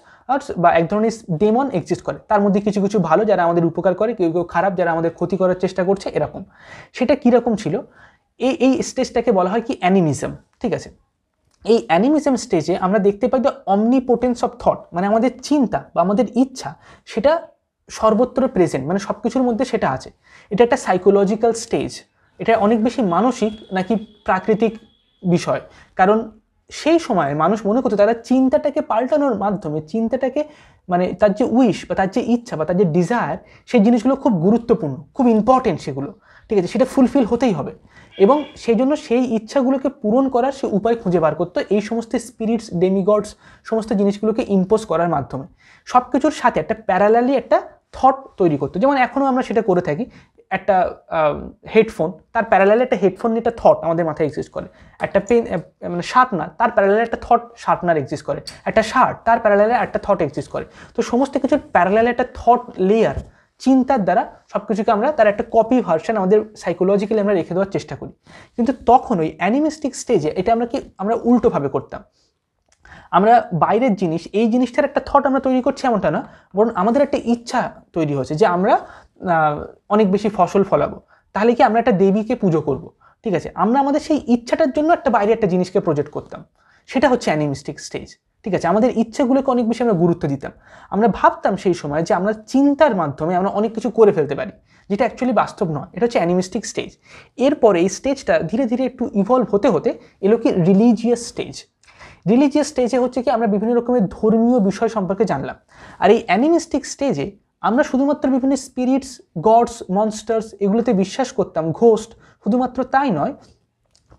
বা এক ধরনের ডেমন এক্সিস্ট করে। তার মধ্যে কিছু কিছু ভালো যারা আমাদের উপকার করে, কেউ কেউ খারাপ যারা আমাদের ক্ষতি করার চেষ্টা করছে, এরকম। সেটা কীরকম ছিল, এই স্টেজটাকে বলা হয় কি অ্যানিমিজম, ঠিক আছে। এই অ্যানিমিজম স্টেজে আমরা দেখতে পাই দ্য অমনিপোটেন্স অফ থট, মানে আমাদের চিন্তা বা আমাদের ইচ্ছা সেটা সর্বত্র প্রেজেন্ট, মানে সব কিছুর মধ্যে সেটা আছে। এটা একটা সাইকোলজিক্যাল স্টেজ, এটা অনেক বেশি মানসিক নাকি প্রাকৃতিক বিষয়। কারণ সেই সময় মানুষ মনে করতো তারা চিন্তাটাকে পাল্টানোর মাধ্যমে, চিন্তাটাকে মানে তার যে উইশ বা তার যে ইচ্ছা বা তার যে ডিজায়ার, সেই জিনিসগুলো খুব গুরুত্বপূর্ণ, খুব ইম্পর্টেন্ট সেগুলো, ঠিক আছে, সেটা ফুলফিল হতেই হবে। এবং সেই জন্য সেই ইচ্ছাগুলোকে পূরণ করার সে উপায় খুঁজে বার করতো এই সমস্ত স্পিরিটস, ডেমিগডস, সমস্ত জিনিসগুলোকে ইম্পোজ করার মাধ্যমে। সব কিছুর সাথে একটা প্যারালালি একটা থট তৈরি করতো, যেমন এখনও আমরা সেটা করে থাকি। একটা হেডফোন, তার প্যারালালে একটা হেডফোন নিয়ে একটা থট আমাদের মাথায় এক্সিস্ট করে। একটা পেন মানে শার্পনার, তার প্যারালালে একটা থট শার্পনার এক্সিস্ট করে। একটা শার্ট, তার প্যারালালে একটা থট এক্সিস্ট করে। তো সমস্ত কিছুর প্যারালালে একটা থট লেয়ার, চিন্তার দ্বারা সব কিছুকে আমরা তার একটা কপি ভার্সন আমাদের সাইকোলজিক্যালি আমরা রেখে দেওয়ার চেষ্টা করি। কিন্তু তখন ওই অ্যানিমিস্টিক স্টেজে এটা আমরা উল্টোভাবে করতাম। আমরা বাইরের জিনিস, এই জিনিসটার একটা থট আমরা তৈরি করছি এমনটা না, বরং আমাদের একটা ইচ্ছা তৈরি হয়েছে যে আমরা অনেক বেশি ফসল ফলাবো, তাহলে কি আমরা একটা দেবীকে পুজো করব, ঠিক আছে। আমরা আমাদের সেই ইচ্ছাটার জন্য একটা বাইরে একটা জিনিসকে প্রজেক্ট করতাম, সেটা হচ্ছে অ্যানিমিস্টিক স্টেজ, ঠিক আছে। আমাদের ইচ্ছেগুলোকে অনেক বেশি আমরা গুরুত্ব দিতাম। আমরা ভাবতাম সেই সময় যে আমরা চিন্তার মাধ্যমে আমরা অনেক কিছু করে ফেলতে পারি, যেটা অ্যাকচুয়ালি বাস্তব নয়। এটা হচ্ছে অ্যানিমিস্টিক স্টেজ। এরপরে এই স্টেজটা ধীরে ধীরে একটু ইভলভ হতে হতে এলো কি রিলিজিয়াস স্টেজ। রিলিজিয়াস স্টেজে হচ্ছে কি আমরা বিভিন্ন রকমের ধর্মীয় বিষয় সম্পর্কে জানলাম। আর এই অ্যানিমিস্টিক স্টেজে আমরা শুধুমাত্র বিভিন্ন স্পিরিটস, গডস, মনস্টার্স এগুলোতে বিশ্বাস করতাম, ঘোস্ট, শুধুমাত্র তাই নয়,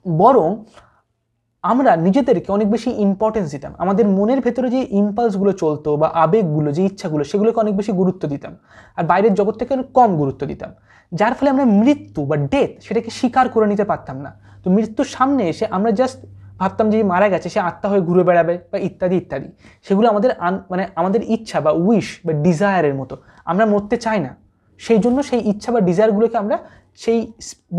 বরং আমরা নিজেদেরকে অনেক বেশি ইম্পর্টেন্স দিতাম। আমাদের মনের ভেতরে যে ইম্পালসগুলো চলতো বা আবেগগুলো, যে ইচ্ছাগুলো, সেগুলোকে অনেক বেশি গুরুত্ব দিতাম, আর বাইরের জগৎ থেকে অনেক কম গুরুত্ব দিতাম। যার ফলে আমরা মৃত্যু বা ডেথ সেটাকে স্বীকার করে নিতে পারতাম না। তো মৃত্যুর সামনে এসে আমরা জাস্ট ভাবতাম যে মারা গেছে, সে আত্মা হয়ে ঘুরে বেড়াবে বা ইত্যাদি ইত্যাদি। সেগুলো আমাদের মানে আমাদের ইচ্ছা বা উইশ বা ডিজায়ারের মতো, আমরা মরতে চাই না। সেই জন্য সেই ইচ্ছা বা ডিজায়ারগুলোকে আমরা সেই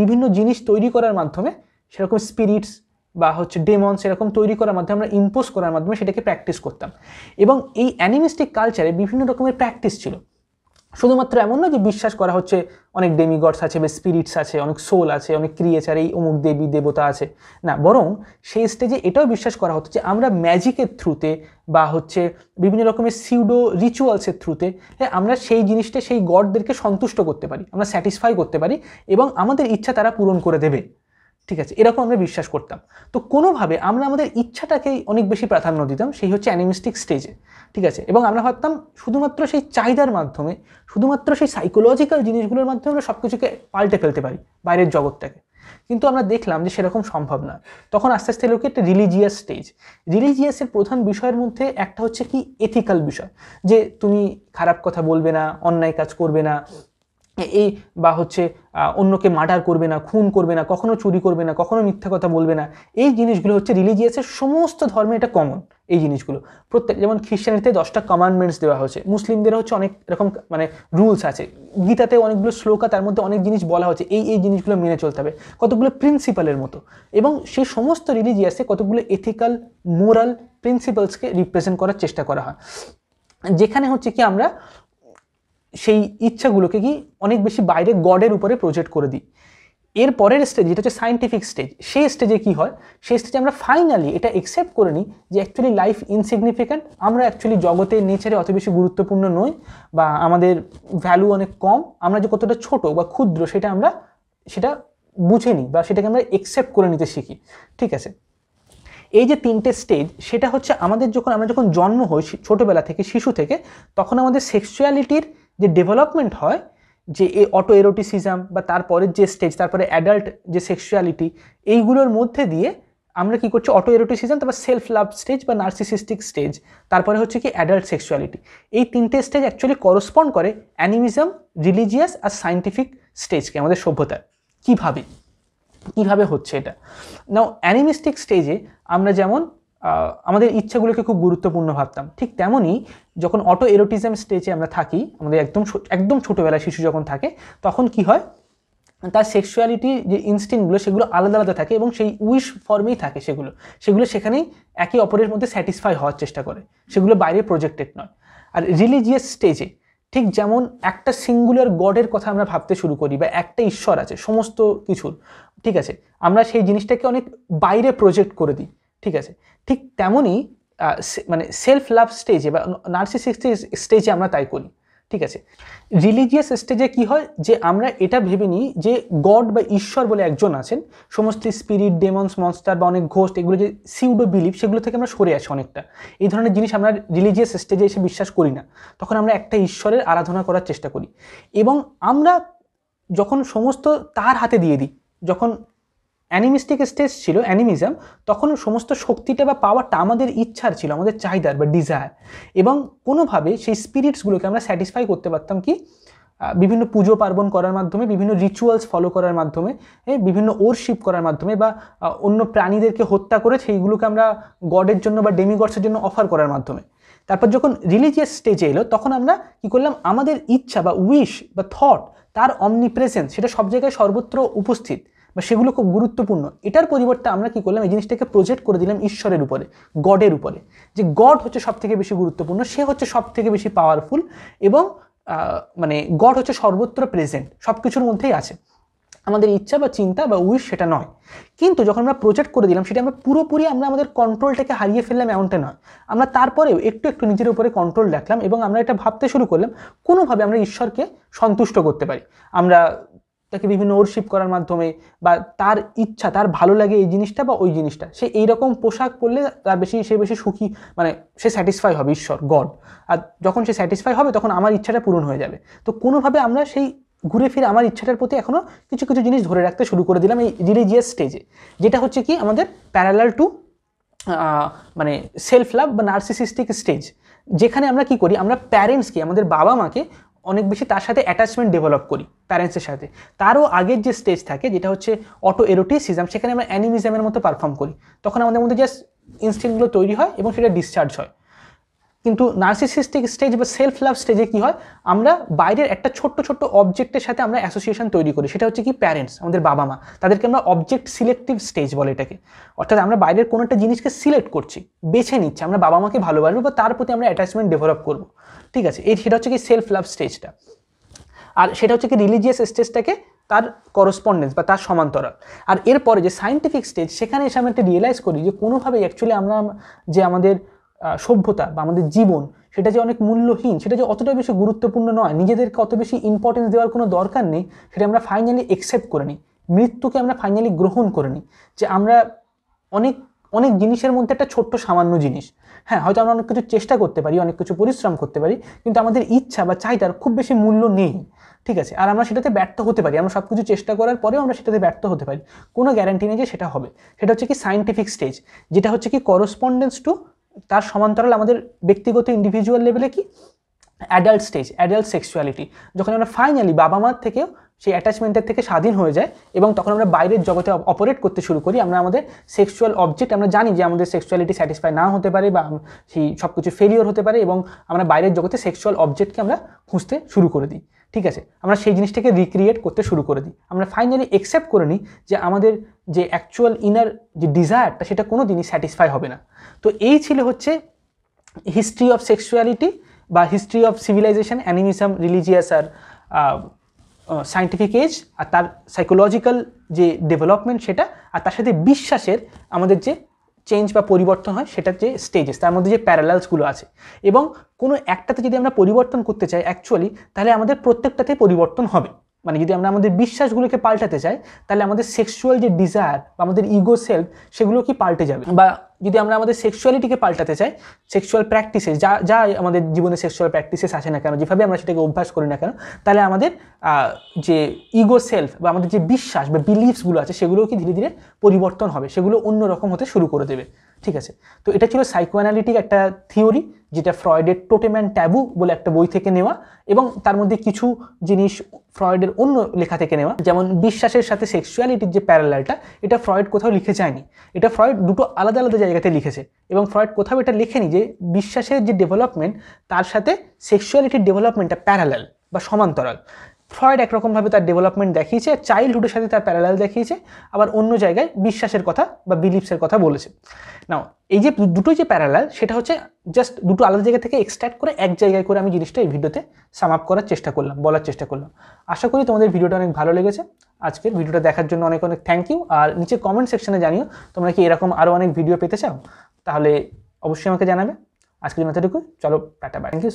বিভিন্ন জিনিস তৈরি করার মাধ্যমে, সেরকম স্পিরিটস বা হচ্ছে ডেমন সেরকম তৈরি করার মাধ্যমে, আমরা ইম্পোজ করার মাধ্যমে সেটাকে প্র্যাকটিস করতাম। এবং এই অ্যানিমিস্টিক কালচারে বিভিন্ন রকমের প্র্যাকটিস ছিল। শুধুমাত্র এমন নয় যে বিশ্বাস করা হচ্ছে অনেক ডেমিগডস আছে বা স্পিরিটস আছে, অনেক সোল আছে, অনেক ক্রিয়েচার, এই অমুক দেবী দেবতা আছে, না, বরং সেই স্টেজে এটাও বিশ্বাস করা হতো যে আমরা ম্যাজিকের থ্রুতে বা হচ্ছে বিভিন্ন রকমের সিউডো রিচুয়ালসের থ্রুতে আমরা সেই জিনিসটা, সেই গডদেরকে সন্তুষ্ট করতে পারি, আমরা স্যাটিসফাই করতে পারি, এবং আমাদের ইচ্ছা তারা পূরণ করে দেবে, ঠিক আছে। এরকম আমরা বিশ্বাস করতাম। তো কোনোভাবে আমরা আমাদের ইচ্ছাটাকেই অনেক বেশি প্রাধান্য দিতাম, সেই হচ্ছে অ্যানিমিস্টিক স্টেজে, ঠিক আছে। এবং আমরা ভাবতাম শুধুমাত্র সেই চাহিদার মাধ্যমে, শুধুমাত্র সেই সাইকোলজিক্যাল জিনিসগুলোর মাধ্যমে আমরা সব কিছুকে পাল্টে ফেলতে পারি, বাইরের জগৎটাকে। কিন্তু আমরা দেখলাম যে সেরকম সম্ভব নয়। তখন আস্তে আস্তে এলো কি একটা রিলিজিয়াস স্টেজ। রিলিজিয়াসের প্রধান বিষয়ের মধ্যে একটা হচ্ছে কি এথিক্যাল বিষয়, যে তুমি খারাপ কথা বলবে না, অন্যায় কাজ করবে না, এই বা হচ্ছে অন্যকে মার্ডার করবে না, খুন করবে না, কখনো চুরি করবে না, কখনো মিথ্যা কথা বলবে না। এই জিনিসগুলো হচ্ছে রিলিজিয়াসের সমস্ত ধর্মে এটা কমন। এই জিনিসগুলো প্রত্যেক, যেমন খ্রিস্টানিতে 10টা কমান্ডমেন্টস দেওয়া হয়েছে, মুসলিমদের হচ্ছে অনেক রকম মানে রুলস আছে, গীতাতে অনেকগুলো শ্লোকা, তার মধ্যে অনেক জিনিস বলা হচ্ছে এই জিনিসগুলো মেনে চলতে হবে, কতগুলো প্রিন্সিপালের মতো। এবং সেই সমস্ত রিলিজিয়াসে কতগুলো এথিক্যাল, মোরাল প্রিন্সিপালসকে রিপ্রেজেন্ট করার চেষ্টা করা হয়, যেখানে হচ্ছে কি আমরা সেই ইচ্ছাগুলোকে কি অনেক বেশি বাইরে গডের উপরে প্রজেক্ট করে দিই। এর পরের স্টেজ যেটা হচ্ছে সায়েন্টিফিক স্টেজ, সেই স্টেজে কি হয়, সেই স্টেজে আমরা ফাইনালি এটা একসেপ্ট করে নিই যে অ্যাকচুয়ালি লাইফ ইনসিগনিফিক্যান্ট, আমরা অ্যাকচুয়ালি জগতে নেচারে অত বেশি গুরুত্বপূর্ণ নই, বা আমাদের ভ্যালু অনেক কম, আমরা যে কতটা ছোট বা ক্ষুদ্র সেটা বুঝে নিই বা সেটাকে আমরা একসেপ্ট করে নিতে শিখি। ঠিক আছে, এই যে তিনটে স্টেজ, সেটা হচ্ছে আমরা যখন জন্ম হই ছোটোবেলা থেকে, শিশু থেকে, তখন আমাদের সেক্সুয়ালিটির যে ডেভেলপমেন্ট হয়, যে এই অটো এরোটিসিজম বা তারপরের যে স্টেজ, তারপরে অ্যাডাল্ট যে সেক্সুয়ালিটি, এইগুলোর মধ্যে দিয়ে আমরা কি করছি, অটো এরোটিসিজম, তারপর সেলফ লাভ স্টেজ বা নার্সিসিস্টিক স্টেজ, তারপরে হচ্ছে কি অ্যাডাল্ট সেক্সুয়ালিটি। এই তিনটে স্টেজ অ্যাকচুয়ালি করসপন্ড করে অ্যানিমিজম, রিলিজিয়াস আর সায়েন্টিফিক স্টেজকে আমাদের সভ্যতার। কিভাবে হচ্ছে এটা? নাও অ্যানিমিস্টিক স্টেজে আমরা যেমন আমাদের ইচ্ছাগুলোকে খুব গুরুত্বপূর্ণ ভাবতাম, ঠিক তেমনই যখন অটো এরোটিজম স্টেজে আমরা থাকি, আমাদের একদম ছোটোবেলায় শিশু যখন থাকে, তখন কি হয়, তার সেক্সুয়ালিটির যে ইনস্টিংক্টগুলো সেগুলো আলাদা আলাদা থাকে এবং সেই উইশ ফর্মেই থাকে, সেগুলো সেখানেই একে অপরের মধ্যে স্যাটিসফাই হওয়ার চেষ্টা করে, সেগুলো বাইরে প্রজেক্টেড নয়। আর রিলিজিয়াস স্টেজে ঠিক যেমন একটা সিঙ্গুলার গডের কথা আমরা ভাবতে শুরু করি, বা একটা ঈশ্বর আছে সমস্ত কিছুর, ঠিক আছে, আমরা সেই জিনিসটাকে অনেক বাইরে প্রজেক্ট করে দিই। ঠিক আছে, ঠিক তেমনই মানে সেলফ লাভ স্টেজে বা নার্সিসিস্টিক স্টেজে আমরা তাই করি। ঠিক আছে, রিলিজিয়াস স্টেজে কি হয়, যে আমরা এটা ভেবে নিই যে গড বা ঈশ্বর বলে একজন আছেন, সমস্ত স্পিরিট, ডেমনস, মনস্টার বা অনেক ঘোস্ট, এগুলো যে সিউডো বিলিভ, সেগুলো থেকে আমরা সরে আসি অনেকটা। এই ধরনের জিনিস আমরা রিলিজিয়াস স্টেজে এসে বিশ্বাস করি না, তখন আমরা একটা ঈশ্বরের আরাধনা করার চেষ্টা করি, এবং আমরা যখন সমস্ত তার হাতে দিয়ে দিই, যখন অ্যানিমিস্টিক স্টেজ ছিল অ্যানিমিজম, তখন সমস্ত শক্তিটা বা পাওয়ারটা আমাদের ইচ্ছার ছিল, আমাদের চাহিদার বা ডিজায়ার, এবং কোনোভাবে সেই স্পিরিটসগুলোকে আমরা স্যাটিসফাই করতে পারতাম কি, বিভিন্ন পুজো পার্বণ করার মাধ্যমে, বিভিন্ন রিচুয়ালস ফলো করার মাধ্যমে, বিভিন্ন ওরশিপ করার মাধ্যমে, বা অন্য প্রাণীদেরকে হত্যা করে সেইগুলোকে আমরা গডের জন্য বা ডেমিগডসের জন্য অফার করার মাধ্যমে। তারপর যখন রিলিজিয়াস স্টেজে এলো, তখন আমরা কি করলাম, আমাদের ইচ্ছা বা উইশ বা থট, তার অমনিপ্রেজেন্স, সেটা সব জায়গায় সর্বত্র উপস্থিত, বা সেগুলো খুব গুরুত্বপূর্ণ। এটার পরিবর্তে আমরা কি করলাম, এই জিনিসটাকে প্রজেক্ট করে দিলাম ঈশ্বরের উপরে, গডের উপরে, যে গড হচ্ছে সব থেকে বেশি গুরুত্বপূর্ণ, সে হচ্ছে সব থেকে বেশি পাওয়ারফুল, এবং মানে গড হচ্ছে সর্বত্র প্রেজেন্ট, সব কিছুর মধ্যেই আছে, আমাদের ইচ্ছা বা চিন্তা বা উইশ সেটা নয়। কিন্তু যখন আমরা প্রজেক্ট করে দিলাম, সেটা আমরা পুরোপুরি আমাদের কন্ট্রোলটাকে হারিয়ে ফেললাম এমনটা নয়, আমরা তারপরেও একটু একটু নিজের উপরে কন্ট্রোল রাখলাম, এবং আমরা এটা ভাবতে শুরু করলাম কোনোভাবে আমরা ঈশ্বরকে সন্তুষ্ট করতে পারি, আমরা তাকে বিভিন্ন ওরশিপ করার মাধ্যমে, বা তার ইচ্ছা, তার ভালো লাগে এই জিনিসটা বা ওই জিনিসটা, সে এইরকম পোশাক পরলে সে বেশি সুখী, মানে সে স্যাটিসফাই হবে, ঈশ্বর গড, আর যখন সে স্যাটিসফাই হবে তখন আমার ইচ্ছাটা পূরণ হয়ে যাবে। তো কোনোভাবে আমরা সেই ঘুরে ফিরে আমার ইচ্ছাটার প্রতি এখনও কিছু কিছু জিনিস ধরে রাখতে শুরু করে দিলাম এই রিলিজিয়াস স্টেজে, যেটা হচ্ছে কি আমাদের প্যারালাল টু মানে সেলফ লাভ বা নার্সিসিস্টিক স্টেজ, যেখানে আমরা কি করি, আমরা প্যারেন্টসকে, আমাদের বাবা মাকে অনেক বেশি তার সাথে অ্যাটাচমেন্ট ডেভেলপ করি প্যারেন্টসের সাথে। তারও আগের যে স্টেজ থাকে, যেটা হচ্ছে অটো এরোটিসিজম, সেখানে আমরা অ্যানিমিজমের মতো পারফর্ম করি, তখন আমাদের মধ্যে জাস্ট ইনস্টিংক্টগুলো তৈরি হয় এবং সেটা ডিসচার্জ হয়। কিন্তু নার্সিসিস্টিক স্টেজ বা সেলফ লাভ স্টেজে কি হয়, আমরা বাইরের একটা ছোট্ট ছোট্ট অবজেক্টের সাথে আমরা অ্যাসোসিয়েশন তৈরি করি, সেটা হচ্ছে কি প্যারেন্টস, আমাদের বাবা মা, তাদেরকে আমরা অবজেক্ট সিলেক্টিভ স্টেজ বলে এটাকে। অর্থাৎ আমরা বাইরের কোনো একটা জিনিসকে সিলেক্ট করছি, বেছে নিচ্ছি, আমরা বাবা মাকে ভালোবাসবো বা তার প্রতি আমরা অ্যাটাচমেন্ট ডেভেলপ করবো। ঠিক আছে, সেটা হচ্ছে কি সেলফ লাভ স্টেজটা। আর সেটা হচ্ছে কি রিলিজিয়াস স্টেজটাকে তার করসপন্ডেন্স বা তার সমান্তরাল। আর এরপরে যে সায়েন্টিফিক স্টেজ, সেখানে এসে আমরা একটা রিয়েলাইজ করি যে কোনোভাবেই অ্যাকচুয়ালি আমরা যে আমাদের সভ্যতা বা আমাদের জীবন, সেটা যে অনেক মূল্যহীন, সেটা যে অতটা বেশি গুরুত্বপূর্ণ নয়, নিজেদেরকে অত বেশি ইম্পর্টেন্স দেওয়ার কোনো দরকার নেই, সেটা আমরা ফাইনালি একসেপ্ট করে নিই, মৃত্যুকে আমরা ফাইনালি গ্রহণ করে নিই, যে আমরা অনেক অনেক জিনিসের মধ্যে একটা ছোট্ট সামান্য জিনিস, হ্যাঁ হয়তো আমরা অনেক কিছু চেষ্টা করতে পারি, অনেক কিছু পরিশ্রম করতে পারি, কিন্তু আমাদের ইচ্ছা বা চাহিদার খুব বেশি মূল্য নেই। ঠিক আছে, আর আমরা সেটাতে ব্যর্থ হতে পারি, আমরা সব কিছু চেষ্টা করার পরেও আমরা সেটাতে ব্যর্থ হতে পারি, কোনো গ্যারান্টি নেই যে সেটা হবে। সেটা হচ্ছে কি সায়েন্টিফিক স্টেজ, যেটা হচ্ছে কি করসপন্ডেন্স টু, তার সমান্তরাল আমাদের ব্যক্তিগত ইন্ডিভিজুয়াল লেভেলে কি অ্যাডাল্ট স্টেজ, অ্যাডাল্ট সেক্সুয়ালিটি, যখন আমরা ফাইনালি বাবা মার থেকেও সেই অ্যাটাচমেন্টের থেকে স্বাধীন হয়ে যায়, এবং তখন আমরা বাইরের জগতে অপারেট করতে শুরু করি, আমরা আমাদের সেক্সুয়াল অবজেক্ট, আমরা জানি যে আমাদের সেক্সুয়ালিটি স্যাটিসফাই না হতে পারে, বা সেই সব কিছু ফেলিওর হতে পারে, এবং আমরা বাইরের জগতে সেক্সুয়াল অবজেক্টকে আমরা খুঁজতে শুরু করে দিই। ঠিক আছে, আমরা সেই জিনিসটাকে রিক্রিয়েট করতে শুরু করে দিই, আমরা ফাইনালি একসেপ্ট করে নিই যে আমাদের যে অ্যাকচুয়াল ইনার যে ডিজায়ারটা, সেটা কোনো দিনই স্যাটিসফাই হবে না। তো এই ছিল হচ্ছে হিস্ট্রি অফ সেক্সুয়ালিটি বা history of civilisation, animism, religious আর সায়েন্টিফিক এজ আর তার সাইকোলজিক্যাল যে ডেভেলপমেন্ট সেটা, আর তার সাথে বিশ্বাসের আমাদের যে চেঞ্জ বা পরিবর্তন হয় সেটার যে স্টেজেস, তার মধ্যে যে প্যারালালসগুলো আছে। এবং কোনো একটাতে যদি আমরা পরিবর্তন করতে চাই অ্যাকচুয়ালি, তাহলে আমাদের প্রত্যেকটাতে পরিবর্তন হবে। মানে যদি আমরা আমাদের বিশ্বাসগুলোকে পাল্টাতে চাই, তাহলে আমাদের সেক্সুয়াল যে ডিজায়ার বা আমাদের ইগো সেলফ, সেগুলো কি পাল্টে যাবে। বা যদি আমরা আমাদের সেক্সুয়ালিটিকে পাল্টাতে চাই, সেক্সুয়াল প্র্যাকটিসেস যা যা আমাদের জীবনে সেক্সুয়াল প্র্যাকটিসেস আছে না কেন, যেভাবে আমরা সেটাকে অভ্যাস করি না কেন, তাহলে আমাদের যে ইগো সেলফ বা আমাদের যে বিশ্বাস বা বিলিফসগুলো আছে সেগুলোও কি ধীরে ধীরে পরিবর্তন হবে, সেগুলো অন্যরকম হতে শুরু করে দেবে। ঠিক আছে, তো এটা ছিল সাইকোঅ্যানালিটিক একটা থিওরি, যেটা ফ্রয়েডের টোটেম অ্যান্ড ট্যাবু বলে একটা বই থেকে নেওয়া, এবং তার মধ্যে কিছু জিনিস ফ্রয়েডের অন্য লেখা থেকে নেওয়া। যেমন বিশ্বাসের সাথে সেক্সুয়ালিটির যে প্যারালালটা, এটা ফ্রয়েড কোথাও লিখে যায়নি, এটা ফ্রয়েড দুটো আলাদা আলাদা জায়গাতে লিখেছে। এবং ফ্রয়েড কোথাও এটা লেখেনি যে বিশ্বাসের যে ডেভেলপমেন্ট তার সাথে সেক্সুয়ালিটির ডেভেলপমেন্টটা প্যারালাল বা সমান্তরাল। ফ্রয়েড একরকমভাবে তার ডেভেলপমেন্ট দেখিয়েছে, চাইল্ডহুডের সাথে তার প্যারালাল দেখিয়েছে, আবার অন্য জায়গায় বিশ্বাসের কথা বা বিলিফসের কথা বলেছে। নাও এই যে দুটো যে প্যারালাল, সেটা হচ্ছে জাস্ট দুটো আলাদা জায়গা থেকে এক্সট্রাক্ট করে এক জায়গায় করে আমি জিনিসটা এই ভিডিওতে সাম আপ করার চেষ্টা করলাম, বলার চেষ্টা করলাম। আশা করি তোমাদের ভিডিওটা অনেক ভালো লেগেছে। আজকের ভিডিওটা দেখার জন্য অনেক অনেক থ্যাংক ইউ। আর নিচে কমেন্ট সেকশনে জানিও তোমরা কি এরকম আরও অনেক ভিডিও পেতে চাও, তাহলে অবশ্যই আমাকে জানাবে। আজকের জন্য এতটুকু, চলো টাটা বাই। Thank you.